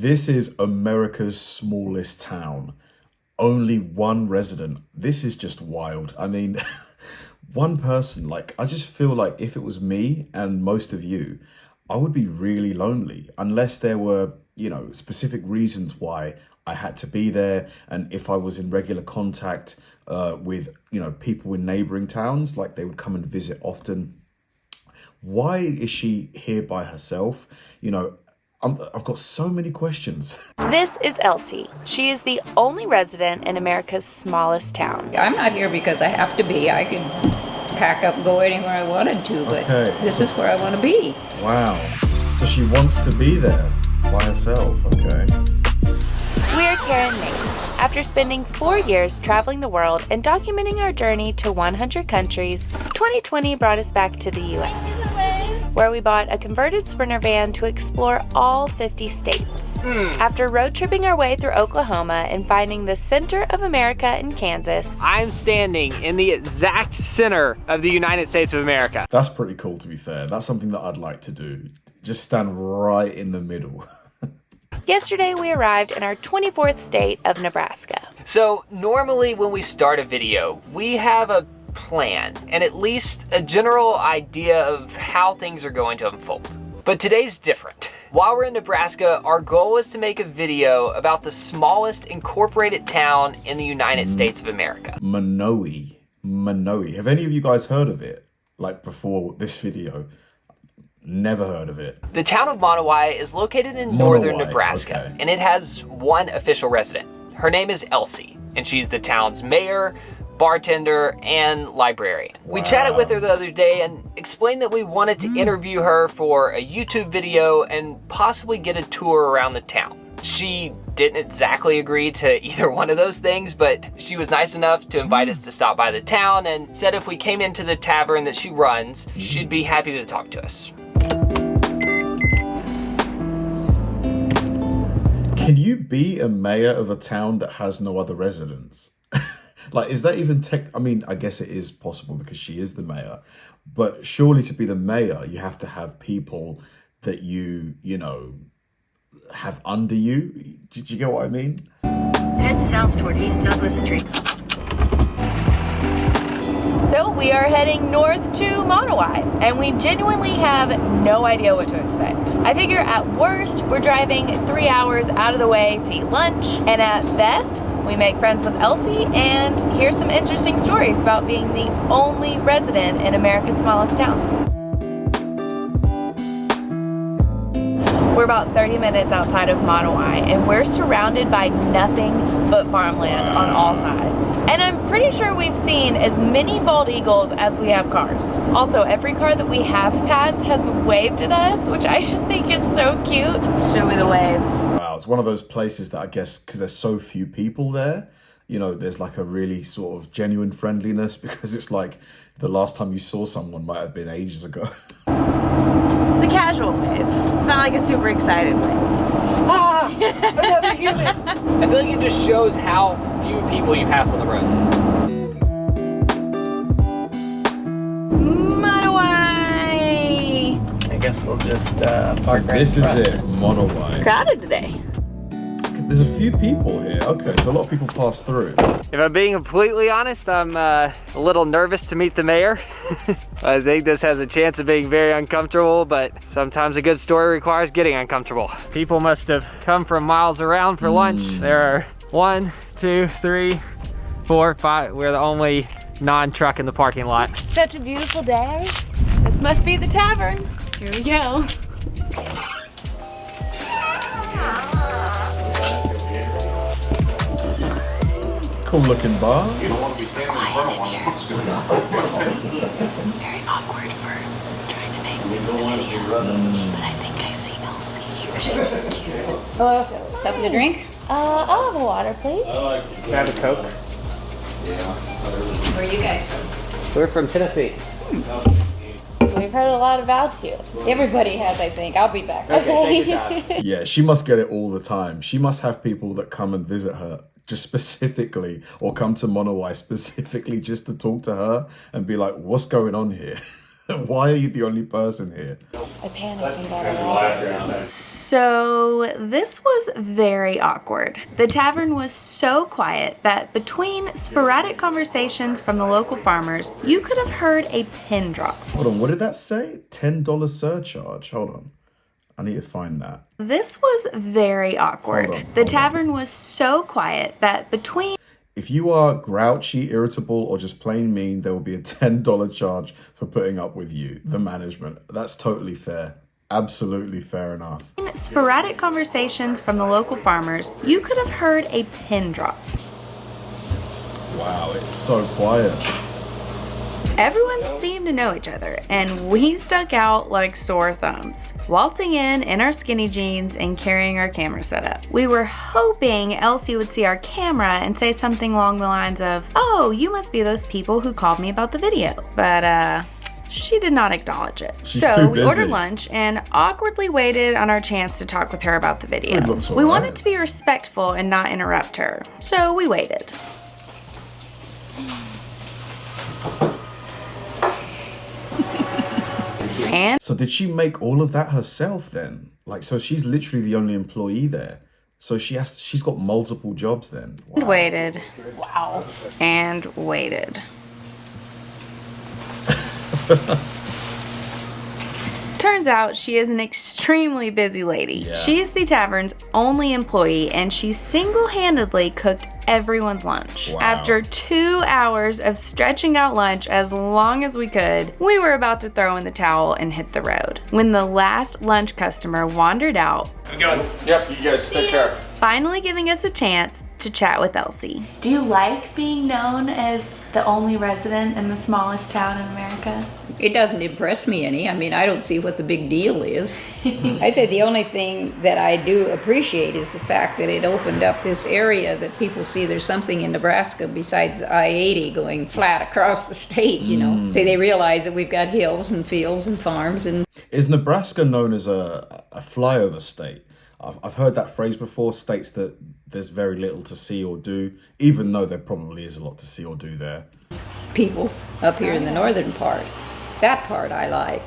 This is America's smallest town. Only one resident. This is just wild. I mean, one person, like, I just feel like if it was me and most of you, I would be really lonely unless there were, specific reasons why I had to be there. And if I was in regular contact with, people in neighboring towns, like they would come and visit often. Why is she here by herself? I've got so many questions. This is Elsie. She is the only resident in America's smallest town. I'm not here because I have to be. I could pack up and go anywhere I wanted to, but this is where I want to be. Wow. So she wants to be there by herself. Okay. We're Karen and Nate. After spending 4 years traveling the world and documenting our journey to 100 countries, 2020 brought us back to the U.S., where we bought a converted Sprinter van to explore all 50 states. After road tripping our way through Oklahoma and finding the center of America in Kansas, I'm standing in the exact center of the United States of America. That's pretty cool, to be fair. That's something that I'd like to do. Just stand right in the middle. yesterday we arrived in our 24th state of Nebraska. So normally when we start a video, we have a plan and at least a general idea of how things are going to unfold. But today's different. While we're in Nebraska, our goal is to make a video about the smallest incorporated town in the United States of America. Manoe. Have any of you guys heard of it? Like before this video? Never heard of it. The town of Monowai is located in northern Nebraska, and it has one official resident. Her name is Elsie, and she's the town's mayor, bartender, and librarian. Wow. We chatted with her the other day and explained that we wanted to interview her for a YouTube video and possibly get a tour around the town. She didn't exactly agree to either one of those things, but she was nice enough to invite us to stop by the town and said if we came into the tavern that she runs, she'd be happy to talk to us. Can you be a mayor of a town that has no other residents? Like, is that even I mean, I guess it is possible because she is the mayor, but surely to be the mayor, you have to have people that you have under you. Did you get what I mean? Head south toward East Douglas Street. So we are heading north to Monowai, and we genuinely have no idea what to expect. I figure at worst, we're driving 3 hours out of the way to eat lunch, and at best, we make friends with Elsie and hear some interesting stories about being the only resident in America's smallest town. We're about 30 minutes outside of Monowai, and we're surrounded by nothing but farmland on all sides. And I'm pretty sure we've seen as many bald eagles as we have cars. Also, every car that we have passed has waved at us, which I just think is so cute. Show me the wave. Wow, it's one of those places that I guess because there's so few people there, there's like a really sort of genuine friendliness because it's like the last time you saw someone might have been ages ago. It's a casual wave. It's not like a super excited wave. Ah, another human. I feel like it just shows how few people you pass on the road. Monowai. I guess we'll just So park right this in is front. it, Monowai. It's crowded today. There's a few people here. Okay, so a lot of people pass through. If I'm being completely honest, I'm a little nervous to meet the mayor. I think this has a chance of being very uncomfortable, but sometimes a good story requires getting uncomfortable. People must have come from miles around for lunch. There are 1, 2, 3, 4, 5. We're the only non-truck in the parking lot. Such a beautiful day. This must be the tavern. Here we go. Cool looking bar. Super quiet in here. Very awkward for trying to make a video. But I think I see Elsie. She's so cute. Hello, something to drink? I'll have a water, please. Can I have a Coke? Where are you guys from? We're from Tennessee. We've heard a lot about you. Everybody has, I think. I'll be back. Okay, take your time. Yeah, she must get it all the time. She must have people that come and visit her just specifically, or come to Monowai specifically just to talk to her and be like, what's going on here? Why are you the only person here? I panicked and got it all. So this was very awkward. The tavern was so quiet that between sporadic conversations from the local farmers, you could have heard a pin drop. Hold on, what did that say? $10 surcharge. Hold on. I need to find that. This was very awkward. Hold on, The hold tavern was so quiet that between If you are grouchy, irritable, or just plain mean, there will be a $10 charge for putting up with you, the management. That's totally fair. Absolutely fair enough. sporadic conversations from the local farmers, you could have heard a pin drop. Wow, it's so quiet. Everyone seemed to know each other, and we stuck out like sore thumbs, waltzing in our skinny jeans and carrying our camera setup. We were hoping Elsie would see our camera and say something along the lines of, "Oh, you must be those people who called me about the video." But she did not acknowledge it. She's So too we busy. ordered lunch and awkwardly waited on our chance to talk with her about the video. Food looks We alright. wanted to be respectful and not interrupt her, so we waited. And So did she make all of that herself then? Like, so she's literally the only employee there. So she's got multiple jobs then. Wow. waited. Wow. And waited. Turns out she is an extremely busy lady. Yeah. She's the tavern's only employee, and she single-handedly cooked everyone's lunch. Wow. After 2 hours of stretching out lunch as long as we could, we were about to throw in the towel and hit the road. When the last lunch customer wandered out, Yep, you guys take care. finally giving us a chance to chat with Elsie. Do you like being known as the only resident in the smallest town in America? It doesn't impress me any. I mean, I don't see what the big deal is. I say the only thing that I do appreciate is the fact that it opened up this area that people see there's something in Nebraska besides I-80 going flat across the state, you know. So they realize that we've got hills and fields and farms and... Is Nebraska known as a flyover state? I've heard that phrase before, states that there's very little to see or do, even though there probably is a lot to see or do there. people up here in the northern part. That part I like.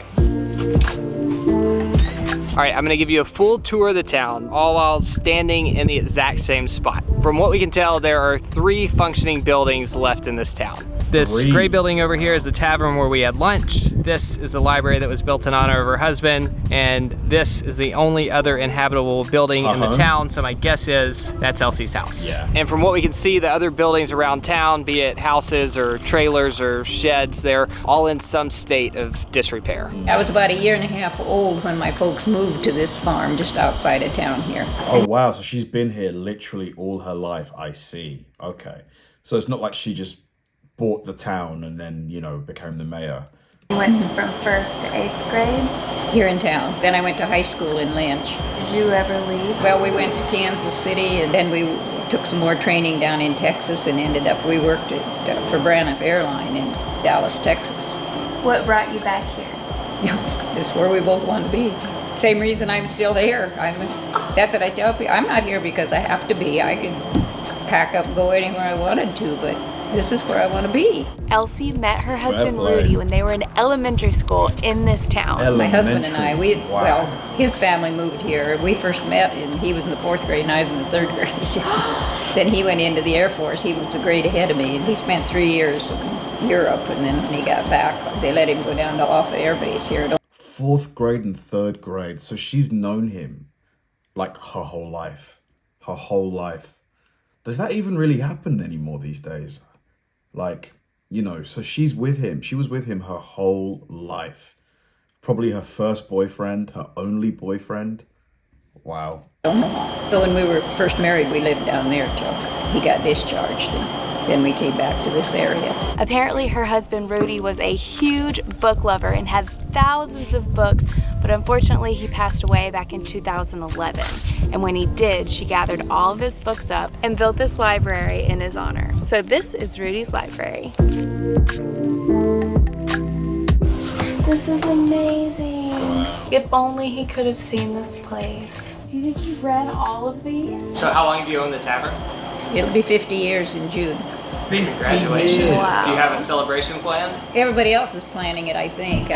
All right, I'm gonna give you a full tour of the town, all while standing in the exact same spot. From what we can tell, there are 3 functioning buildings left in this town. This 3. gray building over here is the tavern where we had lunch. This is the library that was built in honor of her husband. And this is the only other inhabitable building in the town. So my guess is that's Elsie's house. Yeah. And from what we can see, the other buildings around town, be it houses or trailers or sheds, they're all in some state of disrepair. I was about 1.5 years old when my folks moved to this farm just outside of town here. Oh, wow. So she's been here literally all her life. I see. Okay. So it's not like she just bought the town and then, you know, became the mayor. You went from 1st to 8th grade. Here in town. Then I went to high school in Lynch. Did you ever leave? Well, we went to Kansas City and then we took some more training down in Texas and ended up, we worked for Braniff Airline in Dallas, Texas. What brought you back here? This is where we both want to be. Same reason I'm still there. That's what I tell people. I'm not here because I have to be. I could pack up and go anywhere I wanted to, but this is where I want to be. Elsie met her husband play. Rudy when they were in elementary school in this town. My husband and I, Elementary. Wow. well, his family moved here. We first met and he was in the 4th grade and I was in the 3rd grade. Then he went into the Air Force. He was a grade ahead of me and he spent 3 years in Europe, and then when he got back, they let him go down to Offutt Air Base here. 4th grade and 3rd grade. So she's known him like her whole life. Her whole life. Does that even really happen anymore these days? Like, you know, so she's with him. She was with him her whole life. Probably her first boyfriend, her only boyfriend. Wow. So when we were first married, we lived down there till he got discharged. And then we came back to this area. Apparently her husband Rudy was a huge book lover and had thousands of books, but unfortunately he passed away back in 2011. And when he did, she gathered all of his books up and built this library in his honor. So this is Rudy's library. This is amazing. If only he could have seen this place. Do you think he read all of these? So how long have you owned the tavern? It'll be 50 years in June. 50 Congratulations. years. Do you have a celebration planned? Everybody else is planning it, I think.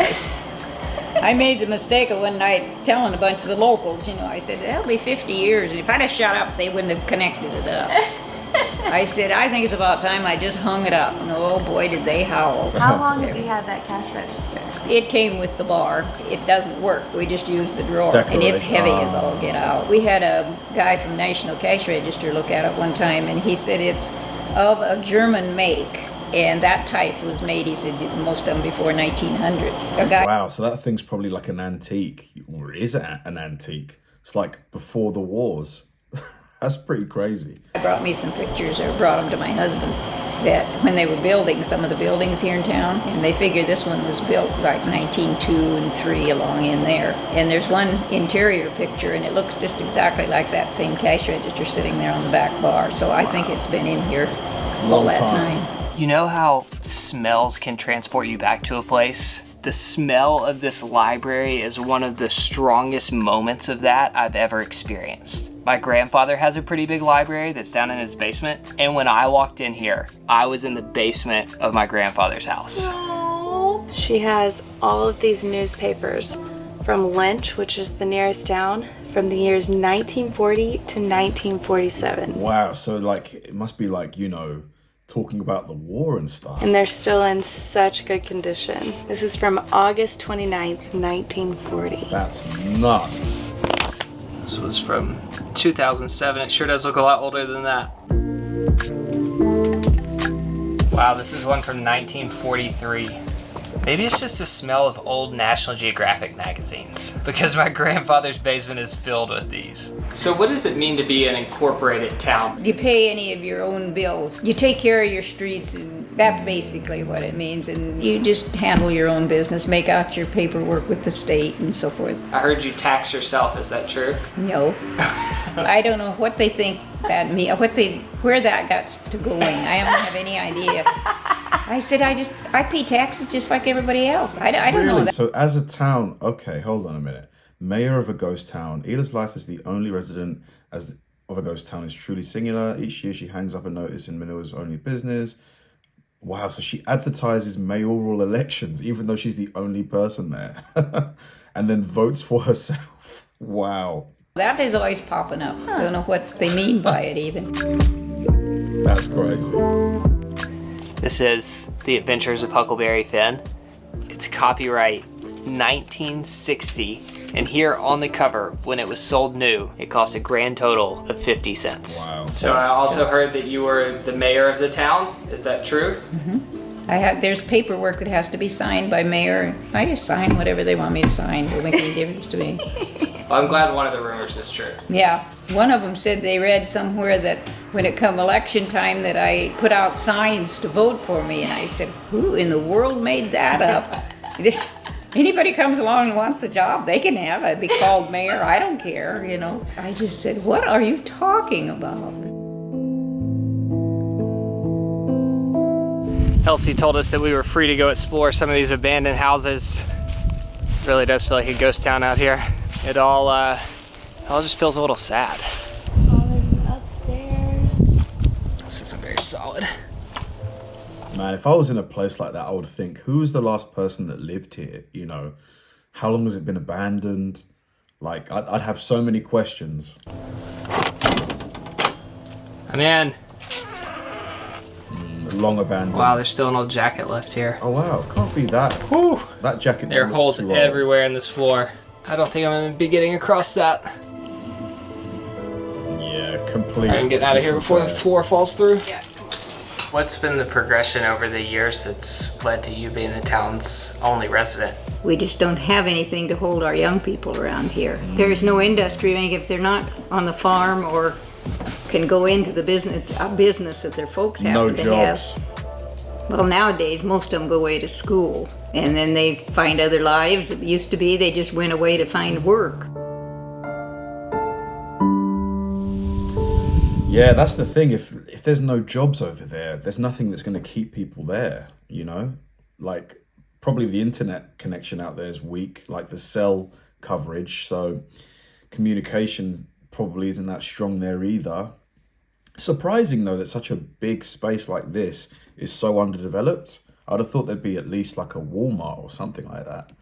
I made the mistake of one night telling a bunch of the locals, you know, I said, that'll be 50 years. And if I'd have shut up, they wouldn't have connected it up. I said, I think it's about time I just hung it up. And oh boy, did they howl. How long have you had that cash register? It came with the bar. It doesn't work. We just use the drawer. And it's heavy as all get out. We had a guy from National Cash Register look at it one time, and he said it's of a German make. And that type was made, he said, most of them before 1900. A guy Wow, so that thing's probably like an antique, or is it an antique? It's like before the wars. That's pretty crazy. brought me some pictures, or brought them to my husband, that when they were building some of the buildings here in town, and they figured this one was built like 1902 and 3 along in there. And there's one interior picture, and it looks just exactly like that same cash register sitting there on the back bar. So I think it's been in here all that time. You know how smells can transport you back to a place? The smell of this library is one of the strongest moments of that I've ever experienced. My grandfather has a pretty big library that's down in his basement, and when I walked in here, I was in the basement of my grandfather's house. Oh. She has all of these newspapers from Lynch, which is the nearest town, from the years 1940 to 1947. Wow, so like it must be like, you know, talking about the war and stuff. And they're still in such good condition. This is from August 29th, 1940. That's nuts. This was from 2007. It sure does look a lot older than that. Wow, this is one from 1943. Maybe it's just the smell of old National Geographic magazines, because my grandfather's basement is filled with these. So what does it mean to be an incorporated town? You pay any of your own bills. You take care of your streets, and that's basically what it means. And you just handle your own business, make out your paperwork with the state and so forth. I heard you tax yourself, is that true? No. I don't know what they think that means, where that got to going. I don't have any idea. I said, I pay taxes just like everybody else. I don't know Really? that. So as a town, okay, hold on a minute. Mayor of a ghost town. Ida's life as the only resident of a ghost town is truly singular. Each year she hangs up a notice in Manila's only business. Wow, so she advertises mayoral elections even though she's the only person there. And then votes for herself. Wow. That is always popping up. I don't know what they mean by it even. That's crazy. This is The Adventures of Huckleberry Finn. It's copyright 1960, and here on the cover, when it was sold new, it cost a grand total of 50 cents. Wow. So I also heard that you were the mayor of the town. Is that true? There's paperwork that has to be signed by mayor. I just sign whatever they want me to sign. It doesn't make any difference to me. Well, I'm glad one of the rumors is true. Yeah, one of them said they read somewhere that when it come election time that I put out signs to vote for me, and I said, who in the world made that up? Anybody comes along and wants the job, they can have it. Be called mayor, I don't care, you know. I just said, what are you talking about? Elsie told us that we were free to go explore some of these abandoned houses. It really does feel like a ghost town out here. It all just feels a little sad. Oh, there's an upstairs. This isn't very solid. Man, if I was in a place like that, I would think, who was the last person that lived here? You know, how long has it been abandoned? Like, I'd have so many questions. I'm in. Long abandoned. Wow, there's still an old jacket left here. Oh wow, can't be that. Whew. That jacket. There are doesn't look holes too old. everywhere in this floor. I don't think I'm gonna be getting across that. Yeah, complete. I'm getting out of here before the disrepair. floor falls through. Yeah. What's been the progression over the years that's led to you being the town's only resident? We just don't have anything to hold our young people around here. There's no industry, if they're not on the farm or can go into the business that their folks happen No to jobs. have. Well, nowadays, most of them go away to school, and then they find other lives. It used to be they just went away to find work. Yeah, that's the thing. If there's no jobs over there, there's nothing that's going to keep people there, you know? Like, probably the internet connection out there is weak, like the cell coverage, so communication probably isn't that strong there either. Surprising though that such a big space like this is so underdeveloped. I'd have thought there'd be at least like a Walmart or something like that.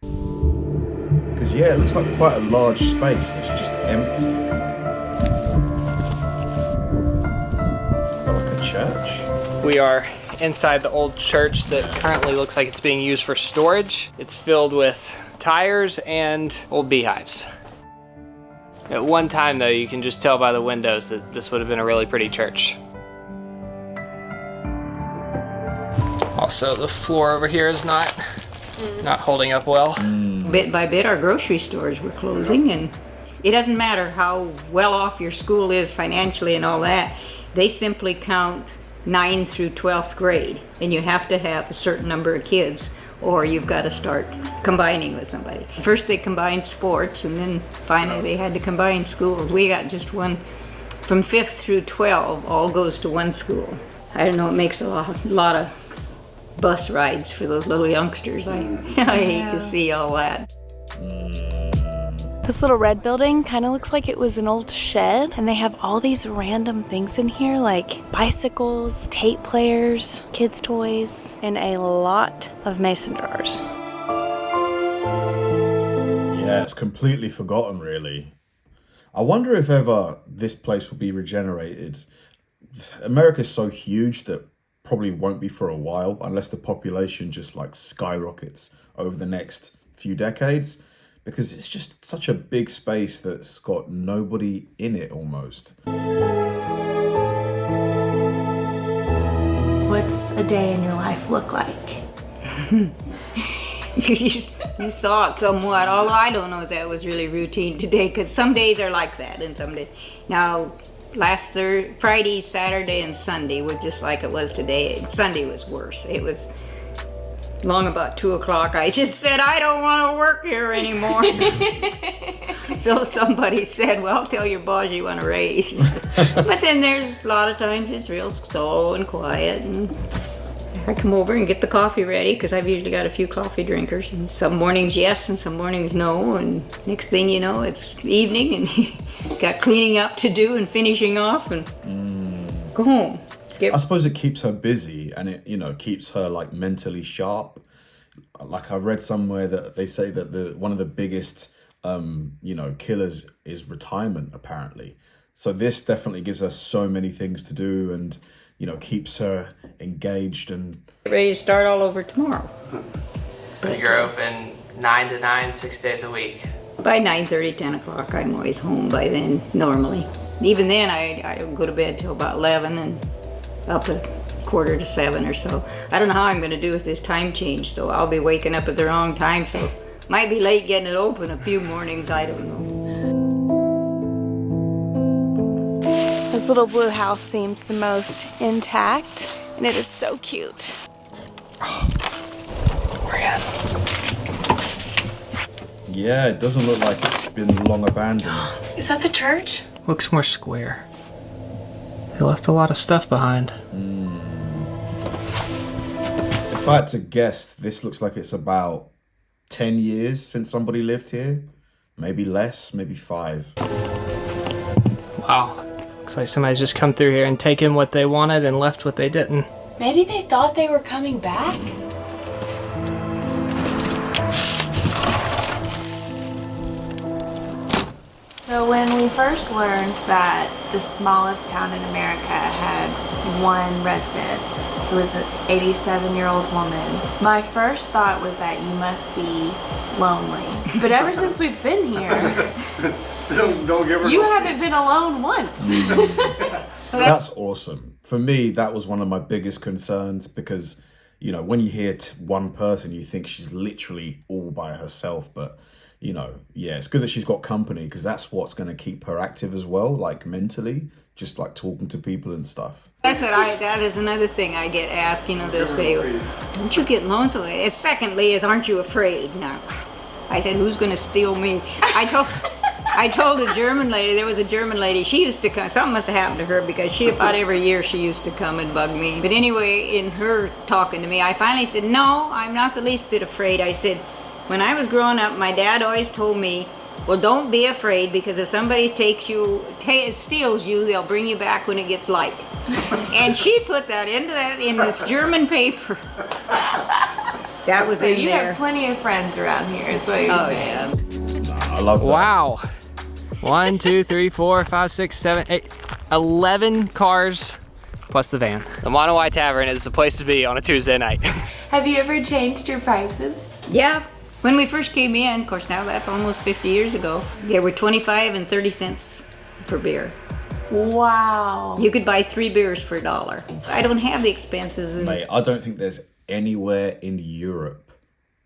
Because yeah, it looks like quite a large space that's just empty. Like a church. We are inside the old church that currently looks like it's being used for storage. It's filled with tires and old beehives. At one time though, you can just tell by the windows that this would have been a really pretty church. Also, the floor over here is not holding up well. Bit by bit, our grocery stores were closing, and it doesn't matter how well off your school is financially and all that. They simply count 9th through 12th grade, and you have to have a certain number of kids, or you've got to start combining with somebody. First they combined sports, and then finally they had to combine schools. We got just one, from 5th through 12, all goes to one school. I don't know, it makes a lot of bus rides for those little youngsters. I hate to see all that. This little red building kind of looks like it was an old shed, and they have all these random things in here like bicycles, tape players, kids' toys, and a lot of mason jars. Yeah, it's completely forgotten really. I wonder if ever this place will be regenerated. America's so huge that probably won't be for a while unless the population just like skyrockets over the next few decades, because it's just such a big space that's got nobody in it almost. What's a day in your life look like? You saw it somewhat, although I don't know if that was really routine today, because some days are like that and some days. Now, last Friday, Saturday, and Sunday was just like it was today. Sunday was worse. It was long about 2 o'clock. I just said, I don't want to work here anymore. So somebody said, well, tell your boss you want a raise. But then there's a lot of times it's real slow and quiet, and I come over and get the coffee ready, because I've usually got a few coffee drinkers, and some mornings yes and some mornings no, and next thing you know it's evening and got cleaning up to do and finishing off and go home. I suppose it keeps her busy, and it, you know, keeps her like mentally sharp. Like I read somewhere that they say that one of the biggest killers is retirement, apparently. So this definitely gives us so many things to do, and keeps her engaged and ready to start all over tomorrow. But you're open 9 to 9, 6 days a week. By 9:30, 10 o'clock, I'm always home by then, normally. Even then, I don't go to bed till about 11 and up at 6:45 or so. I don't know how I'm going to do with this time change, so I'll be waking up at the wrong time, so might be late getting it open a few mornings, I don't know. This little blue house seems the most intact, and it is so cute. yeah, it doesn't look like it's been long abandoned. Is that the church? Looks more square. They left a lot of stuff behind. If I had to guess, this looks like it's about 10 years since somebody lived here. Maybe less, maybe 5. Wow. Looks like somebody's just come through here and taken what they wanted and left what they didn't. Maybe they thought they were coming back? So when we first learned that the smallest town in America had one resident, who was an 87-year-old woman, my first thought was that you must be lonely. But ever since we've been here, Don't give her you haven't been alone once. That's awesome. For me, that was one of my biggest concerns, because, when you hear one person, you think she's literally all by herself. But, yeah, it's good that she's got company, because that's what's going to keep her active as well, like mentally, just like talking to people and stuff. That is another thing I get asked, they'll say, don't you get lonesome? And secondly is, aren't you afraid? No. I said, who's going to steal me? I told a German lady, there was a German lady, she used to come, something must have happened to her, because about every year she used to come and bug me. But anyway, in her talking to me, I finally said, no, I'm not the least bit afraid. I said, when I was growing up, my dad always told me, Well, don't be afraid, because if somebody steals you, they'll bring you back when it gets light. And she put that in this German paper. That was in You there. have plenty of friends around here, is what you're saying. Yeah. I love that. Wow. 1, 2, 3, 4, 5, 6, 7, 8, 11 cars plus the van. The Monowai Tavern is the place to be on a Tuesday night. Have you ever changed your prices? Yeah. When we first came in, of course now that's almost 50 years ago, they were 25 and 30 cents for beer. Wow. You could buy 3 beers for $1. I don't have the expenses. Mate, I don't think there's anywhere in Europe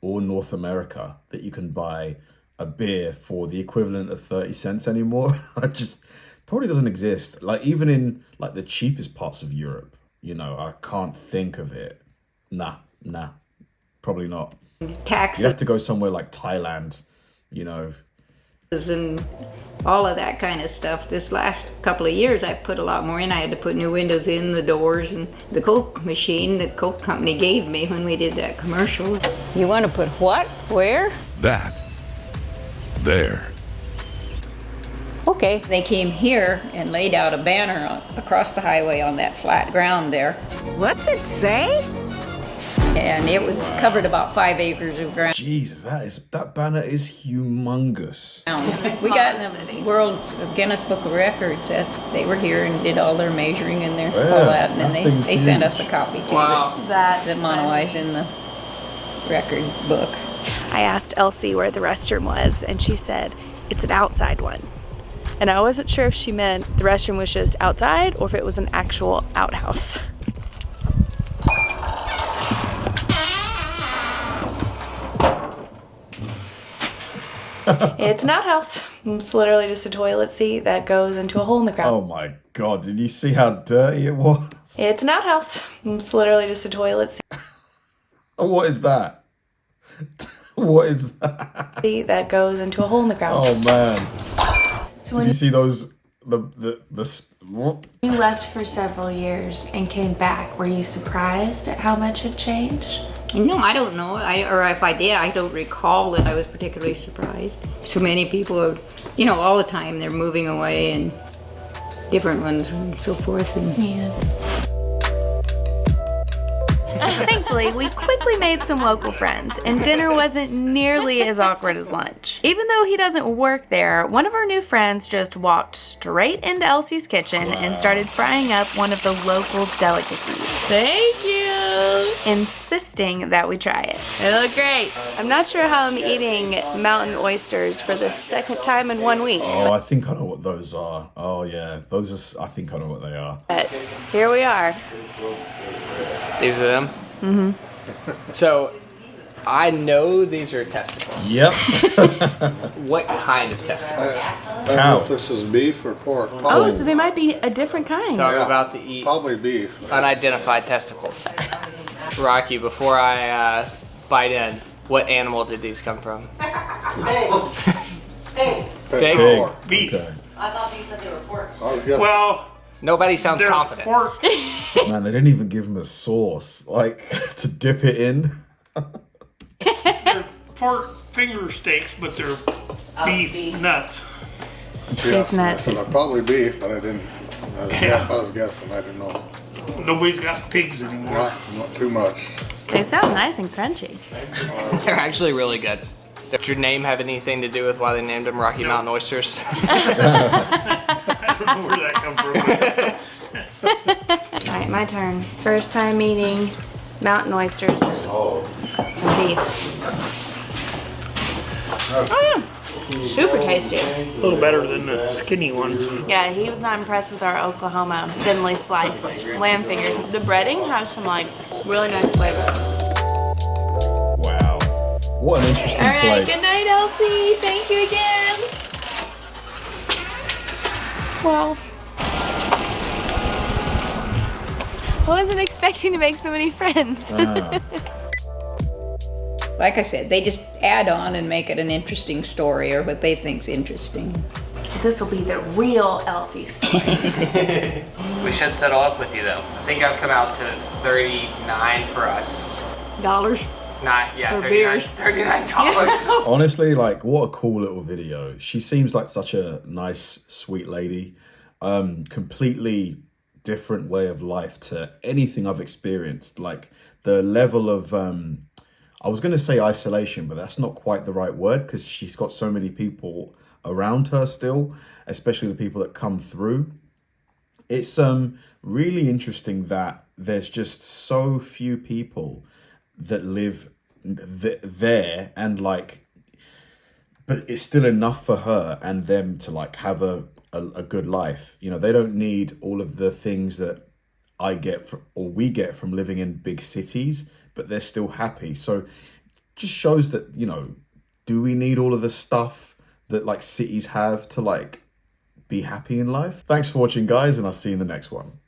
or North America that you can buy a beer for the equivalent of 30 cents anymore. I just probably doesn't exist. Like even in like the cheapest parts of Europe, you know, I can't think of it. Nah, probably not. Taxes You have to go somewhere like Thailand, you know. and all of that kind of stuff. This last couple of years I put a lot more in. I had to put new windows in, the doors, and the Coke machine the Coke company gave me when we did that commercial. You want to put what? Where? That. There. Okay. They came here and laid out a banner across the highway on that flat ground there. What's it say? And it was covered about 5 acres of ground. Jesus, that banner is humongous. We got in the World Guinness Book of Records that they were here and did all their measuring and all that, and then nothing's they sent huge. us a copy too. That's The Monowai's in the record book. I asked Elsie where the restroom was, and she said it's an outside one. And I wasn't sure if she meant the restroom was just outside or if it was an actual outhouse. It's an outhouse. It's literally just a toilet seat that goes into a hole in the ground. Oh my God, did you see how dirty it was? It's an outhouse. It's literally just a toilet seat What is that? What is that? that goes into a hole in the ground. Oh man. So Did when you see those, you left for several years and came back, were you surprised at how much had changed? No, I don't know. Or if I did, I don't recall that I was particularly surprised. So many people are, all the time they're moving away and different ones and so forth. And Yeah. Thankfully, we quickly made some local friends, and dinner wasn't nearly as awkward as lunch. Even though he doesn't work there, one of our new friends just walked straight into Elsie's kitchen and started frying up one of the local delicacies. Thank you! Insisting that we try it. They look great. I'm not sure how I'm eating mountain oysters for the second time in 1 week, Oh, I think I know what those are. Oh yeah, I think I know what they are. but here we are. These are them? Mm-hmm. So, I know these are testicles. Yep. What kind of testicles? I don't know if this is beef or pork. Oh, so they might be a different kind. So I'm Yeah. about to eat Probably beef. unidentified testicles. Rocky, before I bite in, what animal did these come from? Pig. Big. Beef. Okay. I thought you said they were porks. I was guessing. Well, Nobody sounds they're confident. pork. Man, they didn't even give him a sauce, like to dip it in. They're pork finger steaks, but they're beef nuts. Yeah, nuts. I said, probably beef, but I didn't. I was guessing. I didn't know. Nobody's got pigs anymore. Not too much. They sound nice and crunchy. They're actually really good. Does your name have anything to do with why they named them Rocky Mountain Oysters? I don't know where that come from. All right, my turn. First time eating mountain oysters and beef. Oh yeah, super tasty. A little better than the skinny ones. Yeah, he was not impressed with our Oklahoma thinly sliced lamb fingers. The breading has some like really nice flavor. Wow. What an interesting All right, place. good night, Elsie. Thank you again. Wow. I wasn't expecting to make so many friends. like I said, they just add on and make it an interesting story or what they think's interesting. This will be the real Elsie story. We should settle up with you though. I think I've come out to $39 for us. Dollars? Not, yeah, For beers. $39. Honestly, like, what a cool little video. She seems like such a nice, sweet lady. Completely different way of life to anything I've experienced. Like, the level of, I was going to say isolation, but that's not quite the right word, because she's got so many people around her still, especially the people that come through. It's really interesting that there's just so few people that live there, and like, but it's still enough for her and them to like have a good life. You know, they don't need all of the things that I get from, or we get from living in big cities, but they're still happy. So just shows that, you know, do we need all of the stuff that like cities have to like be happy in life? Thanks for watching, guys, and I'll see you in the next one.